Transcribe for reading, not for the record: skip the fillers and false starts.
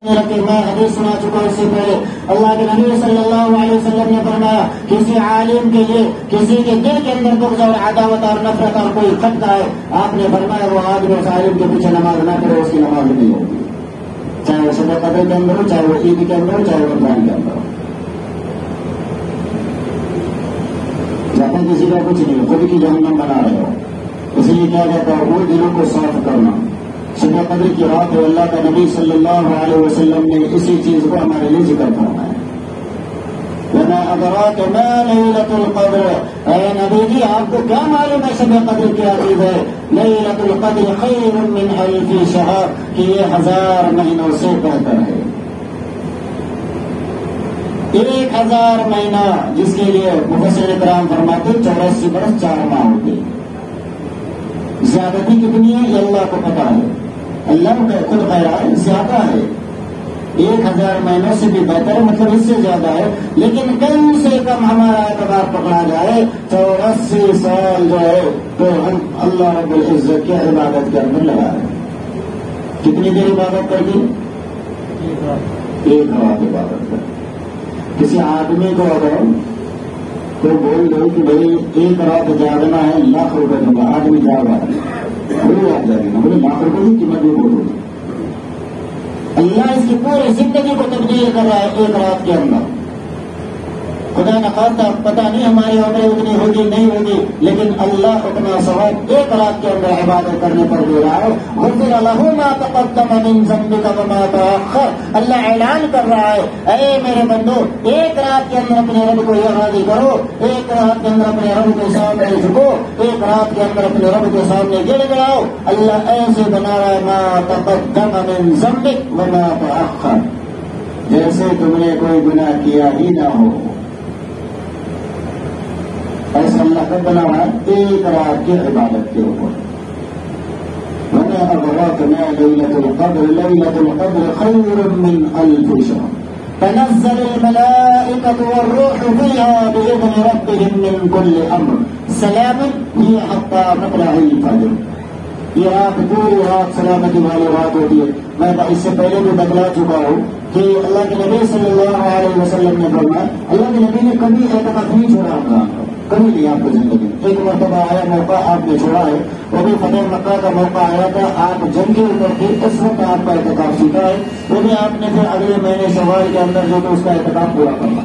میں حدیث سنا چکا اس سے پہلے اللہ کے نبی صلی اللہ علیہ وسلم نے فرمایا کسی عالم کے لیے کسی کے دل کے اندر بغض اور عداوت اور نفرت اور کوئی خطرہ ہے، آپ نے فرمایا وہ آدمی اس عالم کے پیچھے نماز نہ پڑھے، اس کی نماز نہیں ہوگی، چاہے وہ شب قدر کے اندر ہو، چاہے وہ عید کے اندر ہو، چاہے وہ رمضان کے اندر ہو۔ جہاں کسی کا کچھ نہیں، خود کی جہنم بنا رہے ہو، اس لیے کیا جاتا ہے وہ دلوں کو صاف کرنا۔ شب قدر کی رات ہے، اللہ کا نبی صلی اللہ علیہ وسلم نے اسی چیز کو ہمارے لیے ذکر فرمایا ہے۔ وما ادراک ما لیلۃ القدر، اے نبی جی آپ کو کیا معلوم ہے شب قدر کیا چیز ہے؟ لیلۃ القدر خیر من الف شہر، کہ یہ 1000 مہینوں سے بہتر ہے۔ 1000 مہینہ جس کے لیے مفسر کرام فرماتے 84 برس 4 ماہ ہوتے۔ زیادتی کتنی ہے یہ اللہ کو پتا ہے، اللہ کا خود خیرات زیادہ ہے، 1000 مہینوں سے بھی بہتر ہے، مطلب اس سے زیادہ ہے، لیکن کم سے کم ہمارا اعتبار پکڑا جائے 84 سال جو ہے تو ہم اللہ رب العزت کی عبادت کے اندر لگا رہے ہیں۔ کتنی دیر عبادت کر دی؟ 1 رات عبادت کر۔ کسی آدمی کو اگر کوئی بول دو کہ بھائی 1 رات جاگنا ہے 1,00,000 روپے دوں گا، آدمی جاگا بولے آپ جائے گا، بولے 1,00,000 روپے کی قیمت بھی بولو۔ اللہ اس کی پوری زندگی کو تبدیل کر رہا ہے 1 رات کے اندر۔ خدا نخواستہ پتہ نہیں ہماری عمریں اتنی ہوگی نہیں ہوگی، لیکن اللہ اتنا ثواب 1 رات کے اندر عبادت کرنے پر دے رہا ہے۔ غفر لہ ما تقدم من ذنبک وما تأخر، اللہ اعلان کر رہا ہے اے میرے بندو 1 رات کے اندر اپنے رب کو یہ راضی کرو، 1 رات کے اندر اپنے رب کے سامنے جھکو، 1 رات کے اندر اپنے رب کے سامنے گڑ گڑاؤ۔ اللہ ایسے بنا رہا ہے ما تقدم من ذنبک وما تأخر، جیسے تم نے کوئی گناہ کیا ہی نہ ہو، ایسا اللہ کا بنا ہوا ہے 1 رات کی عبادت کے اوپر۔ وَمَا أَدْرَاكَ مَا لَيْلَةُ الْقَدْرِ لَيْلَةُ الْقَدْرِ خَيْرٌ مِّنْ أَلْفِ شَهْرٍ تَنَزَّلُ الْمَلَائِكَةُ وَالرُّوحُ فِيهَا بِإِذْنِ رَبِّهِم مِّن كُلِّ أَمْرٍ سَلَامٌ هِيَ حَتَّىٰ مَطْلَعِ الْفَجْرِ۔ یہ رات پوری رات سلامتی والی رات ہوتی ہے۔ میں اس سے پہلے بھی بتلا چکا ہوں کہ اللہ کے نبی صلی اللہ علیہ وسلم نے فرمایا، اللہ کے نبی نے کبھی اعتکاف نہیں چھوڑا اپنا، کبھی نہیں آپ کو زندگی میں۔ ایک مرتبہ آیا موقع آپ نے چھوڑا ہے، وہ بھی فتح مکہ کا موقع آیا تھا، آپ جنگ کے اوپر تھے، اس وقت آپ کا اعتکاف سیکھا ہے، وہ بھی آپ نے پھر اگلے مہینے شوال کے اندر جو تو اس کا اعتکاف پورا کرنا۔